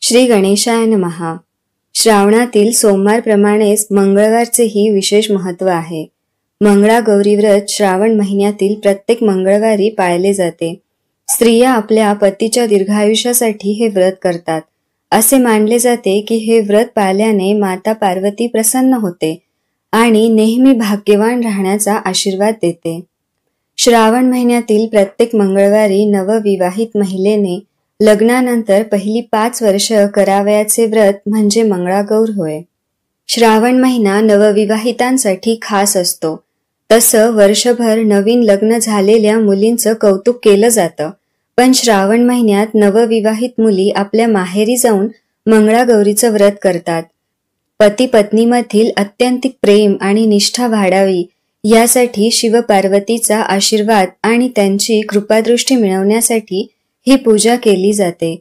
श्री गणेशाय नमः। श्रावणातील सोमवारप्रमाणेच मंगळवारचेही विशेष महत्त्व आहे। मंगळागौरी व्रत श्रावण महिन्यातील प्रत्येक मंगळवारी पाळले जाते। स्त्रिया आपल्या पतीच्या दीर्घायुष्यासाठी हे व्रत करतात। असे मानले जाते की हे व्रत पाळल्याने माता पार्वती प्रसन्न होते आणि नेहमी भाग्यवान राहण्याचा आशीर्वाद देते। श्रावण महिन्यातील प्रत्येक मंगळवारी नवविवाहित महिलेने लग्नानंतर पहिली 5 वर्ष करावयाचे व्रत म्हणजे मंगळागौर होय। श्रावण महिना नवविवाहितांसाठी खास असतो। तसं वर्षभर नवीन लग्न झालेल्या मुलींचं कौतुक केलं जातं, पण श्रावण महिन्यात नवविवाहित मुली आपल्या माहेरी जाऊन मंगळागौरीचं व्रत करतात। पती पत्नीमधील अत्यंतिक प्रेम आणि निष्ठा वाढावी यासाठी शिवपार्वतीचा आशीर्वाद आणि त्यांची कृपादृष्टी मिळवण्यासाठी ही पूजा केली जाते।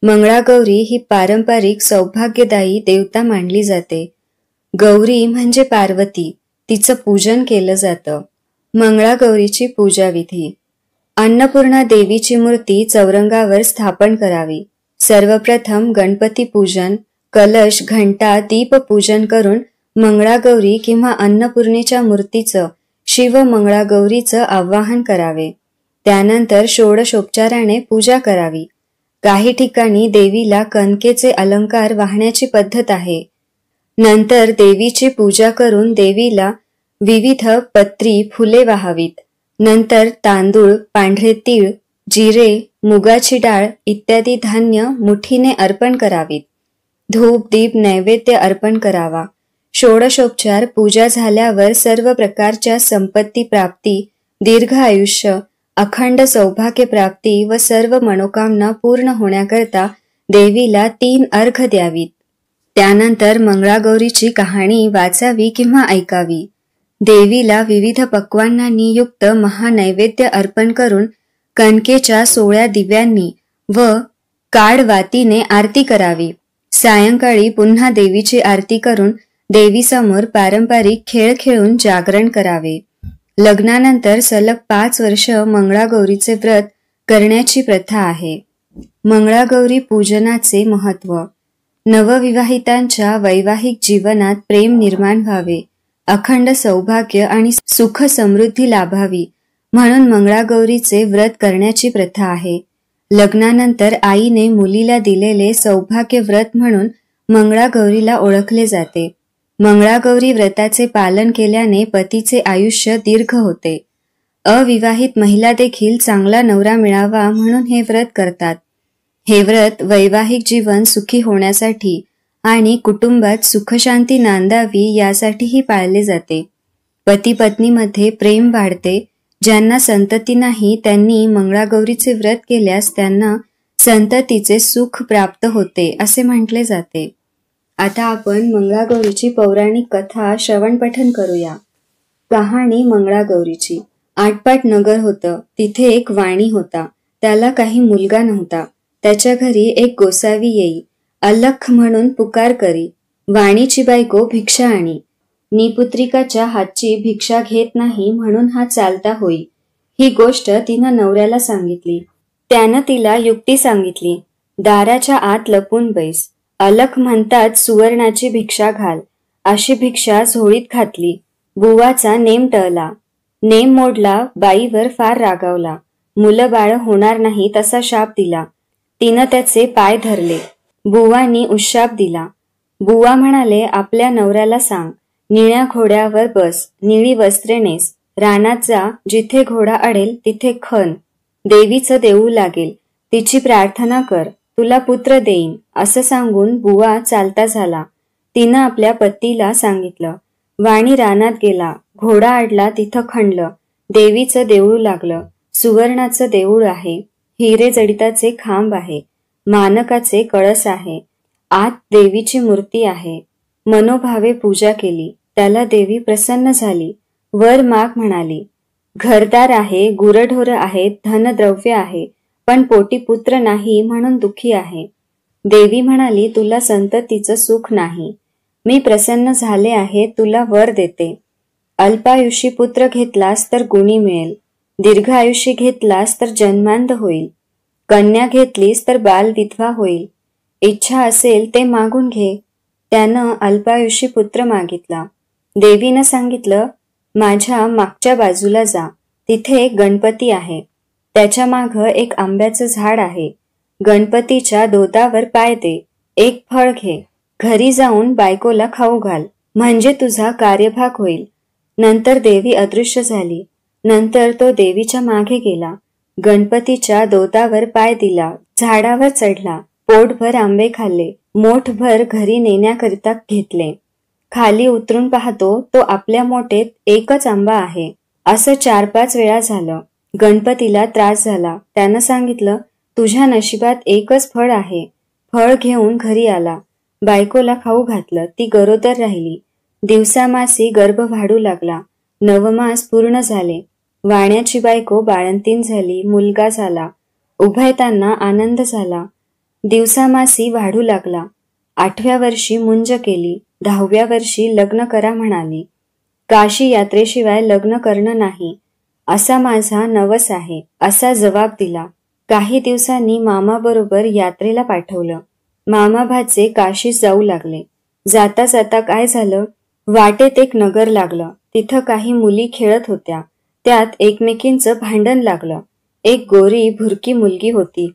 मंगळागौरी ही पारंपरिक सौभाग्यदायी देवता मानली जाते। गौरी म्हणजे पार्वती, तिचं पूजन केलं जातं। मंगळागौरीची पूजा विधी: अन्नपूर्णा देवीची मूर्ती चौरंगावर स्थापन करावी। सर्वप्रथम गणपती पूजन, कलश, घंटा, दीप पूजन करून मंगळागौरी किंवा अन्नपूर्णेच्या मूर्तीचं शिव मंगळागौरीचं आवाहन करावे। त्यानंतर षोडशोपचाराने पूजा करावी। काही ठिकाणी देवीला कणकेचे अलंकार वाहण्याची पद्धत आहे। नंतर देवीची पूजा करून देवीला विविध पत्री, फुले वाहावीत। नंतर तांदूळ, पांढरे तीळ, जिरे, मुगाची डाळ इत्यादी धान्य मुठीने अर्पण करावीत। धूप, दीप, नैवेद्य अर्पण करावा। षोडशोपचार पूजा झाल्यावर सर्व प्रकारच्या संपत्ती प्राप्ती, दीर्घ आयुष्य, अखंड सौभाग्य प्राप्ती व सर्व मनोकामना पूर्ण होण्याकरता देवीला 3 अर्घ द्यावीत। त्यानंतर मंगळागौरीची कहाणी वाचावी किंवा ऐकावी। देवीला विविध पक्वान्नांनी युक्त महानैवेद्य अर्पण करून कणकेच्या 16 दिव्यांनी व काडवातीने आरती करावी। सायंकाळी पुन्हा देवीची आरती करून देवीसमोर पारंपरिक खेळ खेळून जागरण करावे। लग्नानंतर सलग 5 वर्ष मंगळागौरीचे व्रत करण्याची प्रथा आहे। मंगळागौरी पूजनाचे महत्त्व: नवविवाहितांच्या वैवाहिक जीवनात प्रेम निर्माण व्हावे, अखंड सौभाग्य आणि सुख समृद्धी लाभावी म्हणून मंगळागौरीचे व्रत करण्याची प्रथा आहे। लग्नानंतर आईने मुलीला दिलेले सौभाग्य व्रत म्हणून मंगळागौरीला ओळखले जाते। मंगळागौरी व्रताचे पालन केल्याने पतीचे आयुष्य दीर्घ होते। अविवाहित महिला देखील चांगला नवरा मिळावा म्हणून हे व्रत करतात। हे व्रत वैवाहिक जीवन सुखी होण्यासाठी आणि कुटुंबात सुखशांती नांदावी यासाठीही पाळले जाते। पती पत्नीमध्ये प्रेम वाढते। ज्यांना संतती नाही त्यांनी मंगळागौरीचे व्रत केल्यास त्यांना संततीचे सुख प्राप्त होते असे म्हटले जाते। आता आपण मंगळागौरीची पौराणिक कथा श्रवण पठन करूया। कहाणी मंगळागौरीची। आटपाट नगर होतं। तिथे एक वाणी होता। त्याला काही मुलगा नव्हता। त्याच्या घरी एक गोसावी येई, अलख म्हणून पुकार करी। वाणीची बायको भिक्षा आणी, निपुत्रिकाच्या हातची भिक्षा घेत नाही म्हणून हा चालता होई। ही गोष्ट तिनं नवऱ्याला सांगितली। त्यानं तिला युक्ती सांगितली, दाराच्या आत लपून बैस, अलख म्हणतात सुवर्णाची भिक्षा घाल। अशी भिक्षा झोळीत घातली। बुवाचा नेम टळला। नेम मोडला, बाईवर फार रागावला। मुलं बाळ होणार नाही तसा शाप दिला। तिनं त्याचे पाय धरले। बुवांनी उशाप दिला। बुवा म्हणाले, आपल्या नवऱ्याला सांग, निळ्या घोड्यावर बस, निळी वस्त्रे नेस, रानात जा, जिथे घोडा अडेल तिथे खण, देवीचं देऊळ लागेल, तिची प्रार्थना कर, तुला पुत्र देईन असं सांगून बुवा चालता झाला। तिनं आपल्या पतीला सांगितलं। वाणी रानात गेला, घोडा अडला, तिथं खणलं, देवीचं देऊळ लागलं। सुवर्णाचं देऊळ आहे, हिरे जडिताचे खांब आहे, मानकाचे कळस आहे, आत देवीची मूर्ती आहे। मनोभावे पूजा केली, त्याला देवी प्रसन्न झाली। वर माग म्हणाली, घरदार आहे, गुरढोर आहेत, धनद्रव्य आहे, पण पोटी पुत्र नाही म्हणून दुःखी आहे। देवी म्हणाली, तुला संततीचं सुख नाही, मी प्रसन्न झाले आहे, तुला वर देते। अल्पायुषी पुत्र घेतलास तर गुणी मिळेल, दीर्घ आयुष्य घेतलास तर जन्मांध होईल, कन्या घेतलीस तर बाल विधवा होईल। इच्छा असेल ते मागून घे. त्यानं अल्पायुषी पुत्र मागितला. देवीनं सांगितलं, माझ्या मागच्या बाजूला जा, तिथे एक गणपती आहे. त्याच्या मागं एक आंब्याचं झाड आहे. गणपतीच्या दोतावर पाय दे, एक फळ घे, घरी जाऊन बायकोला खाऊ घाल, म्हणजे तुझा कार्यभाग होईल. नंतर देवी अदृश्य झाली. नंतर तो देवीच्या मागे गेला. गणपतीच्या दोतावर पाय दिला, झाडावर चढला, पोटभर आंबे खाल्ले, मोठभर घरी नेण्याकरिता घेतले. खाली उतरून पाहतो तो आपल्या मोठेत एकच आंबा आहे. असं 4-5 वेळा झालं. गणपतीला त्रास झाला. त्यानं सांगितलं, तुझ्या नशिबात एकच फळ आहे. फळ घेऊन घरी आला. बायकोला खाऊ घातलं. ती गरोदर राहिली. दिवसामासी गर्भ वाढू लागला. 9 मास पूर्ण झाले. वाण्याची बायको बाळंतीण झाली. मुलगा झाला. उभयतांना आनंद झाला. दिवसामासी वाढू लागला. 8व्या वर्षी मुंज केली. 10व्या वर्षी लग्न करा म्हणाली. काशी यात्रेशिवाय लग्न करणं नाही, असा माझा नवस आहे, असा जबाब दिला. काही दिवसांनी मामाबरोबर यात्रेला पाठवलं. मामा भाचे काशीत जाऊ लागले. जाता जाता काय झालं, वाटेत एक नगर लागलं. तिथं काही मुली खेळत होत्या. त्यात एकमेकींचं भांडण लागलं. एक गोरी भुरकी मुलगी होती.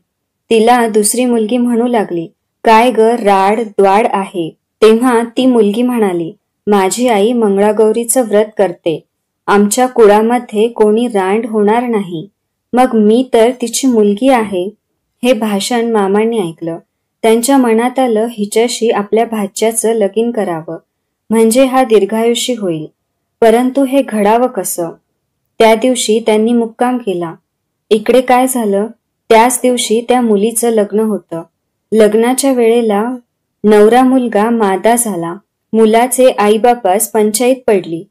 तिला दुसरी मुलगी म्हणू लागली, काय ग राड द्वाड आहे. तेव्हा ती मुलगी म्हणाली, माझी आई मंगळागौरीचं व्रत करते. आमच्या कुळामध्ये कोणी रांड होणार नाही. मग मी तर तिची मुलगी आहे. हे भाषण मामांनी ऐकलं. त्यांच्या मनात आलं, हिच्याशी आपल्या भाच्याचं लगीन करावं, म्हणजे हा दीर्घायुषी होईल. परंतु हे घडावं कसं? त्या दिवशी त्यांनी मुक्काम केला. इकडे काय झालं, त्याच दिवशी त्या मुलीचं लग्न होतं. लग्नाच्या वेळेला नवरा मुलगा मादा झाला. मुलाचे आईबापास पंचायत पडली.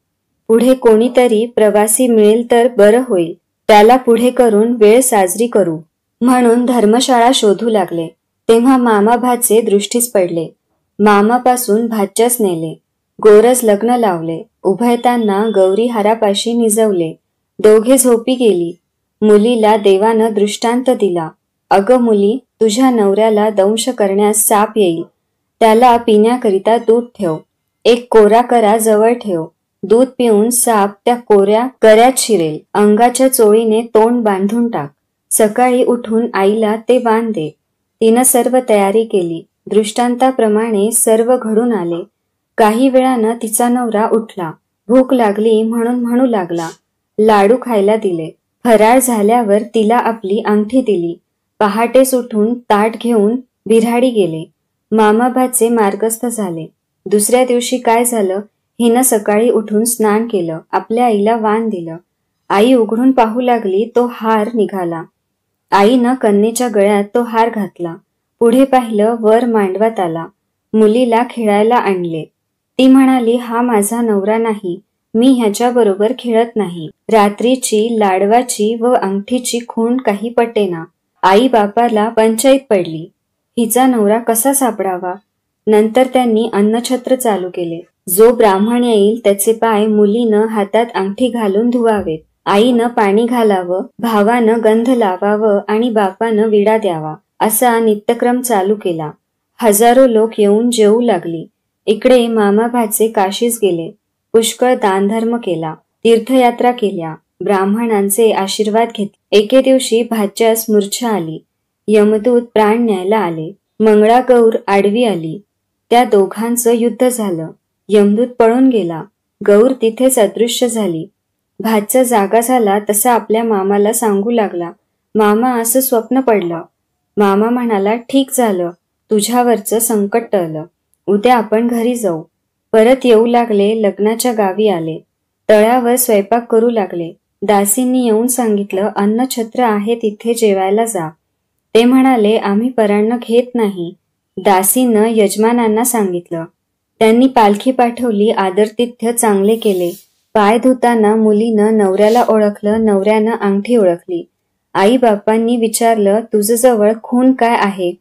पुढे कोणीतरी प्रवासी मिळेल तर बरं होईल, त्याला पुढे करून वेळ साजरी करू म्हणून धर्मशाळा शोधू लागले. तेव्हा मामा भाचे दृष्टीस पडले. मामापासून भाच्यास नेले. गोरज लग्न लावले. उभयतांना गौरी हारापाशी निजवले. दोघे झोपी गेली. मुलीला देवानं दृष्टांत दिला, अगं मुली, तुझ्या नवऱ्याला दंश करण्यास साप येईल. त्याला पिण्याकरिता दूध ठेव. एक कोरा करा जवळ ठेव. दूध पिऊन साप त्या कोऱ्या कऱ्यात शिरेल. अंगाच्या चोळीने तोंड बांधून टाक. सकाळी उठून आईला ते वाण दे. तिनं सर्व तयारी केली. दृष्टांताप्रमाणे सर्व घडून आले. काही वेळानं तिचा नवरा उठला. भूक लागली म्हणून म्हणू लागला. लाडू खायला दिले. फराळ झाल्यावर तिला आपली अंगठी दिली. पहाटेस उठून ताट घेऊन बिऱ्हाडी गेले. मामाभाचे मार्गस्थ झाले. दुसऱ्या दिवशी काय झालं, हिनं सकाळी उठून स्नान केलं. आपल्या आईला वाण दिलं. आई उघडून पाहू लागली, तो हार निघाला. आईनं कन्येच्या गळ्यात तो हार घातला. पुढे पाहिलं, वर मांडवात आला. मुलीला खेळायला आणले. ती म्हणाली, हा माझा नवरा नाही, मी ह्याच्याबरोबर खेळत नाही. रात्रीची लाडवाची व अंगठीची खूण काही पटेना. आई बापाला पंचायत पडली. हिचा नवरा कसा सापडावा? नंतर त्यांनी अन्नछत्र चालू केले. जो ब्राह्मण येईल त्याचे पाय मुलीनं हातात अंगठी घालून धुवावेत. आईनं पाणी घालावं, भावानं गंध लावावं आणि बापानं विडा द्यावा, असा नित्यक्रम चालू केला. हजारो लोक येऊन जेवू लागली. इकडे मामा भाचे काशीस गेले. पुष्कळ दानधर्म केला. तीर्थयात्रा केल्या. ब्राह्मणांचे आशीर्वाद घेतले. एके दिवशी भाच्यास मूर्छा आली. यमदूत प्राण न्यायला आले. मंगळागौर आडवी आली. त्या दोघांचं युद्ध झालं. यमदूत पळून गेला. गौर तिथेच अदृश्य झाली. भाच्या जागा झाला तसा आपल्या मामाला सांगू लागला, मामा असं स्वप्न पडलं. मामा म्हणाला, ठीक झालं, तुझ्यावरचं संकट टळलं. उद्या आपण घरी जाऊ. परत येऊ लागले. लग्नाच्या गावी आले. तळ्यावर स्वयंपाक करू लागले. दासींनी येऊन सांगितलं, अन्नछत्र आहे तिथे जेवायला जा. ते म्हणाले, आम्ही परान्न घेत नाही. दासीनं यजमानांना सांगितलं. त्यांनी पालखी पाठवली. आदरातिथ्य चांगले केले. पाय धुताना मुलीनं नवऱ्याला ओळखलं. नवऱ्यानं अंगठी ओळखली. आई बापांनी विचारलं, तुझ्याजवळ खून काय आहे?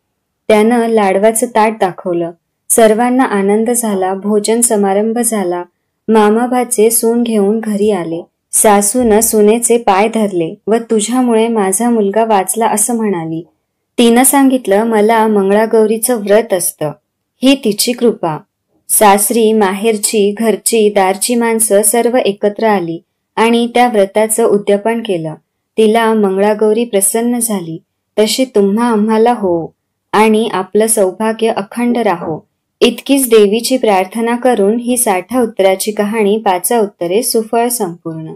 त्यानं लाडवाचं ताट दाखवलं. सर्वांना आनंद झाला. भोजन समारंभ झाला. मामाभाचे सून घेऊन घरी आले. सासूनं सुनेचे पाय धरले व तुझ्यामुळे माझा मुलगा वाचला असं म्हणाली. तिनं सांगितलं, मला मंगळागौरीचं व्रत असतं, ही तिची कृपा. सासरी, माहेरची, घरची, दारची माणसं सर्व एकत्र आली आणि त्या व्रताचं उद्यापन केलं. तिला मंगळागौरी प्रसन्न झाली. तशी तुम्हा आम्हाला हो आणि आपलं सौभाग्य अखंड राहो, इतकीच देवीची प्रार्थना करून ही 60 उत्तराची कहाणी 5 उत्तरे सुफळ संपूर्ण.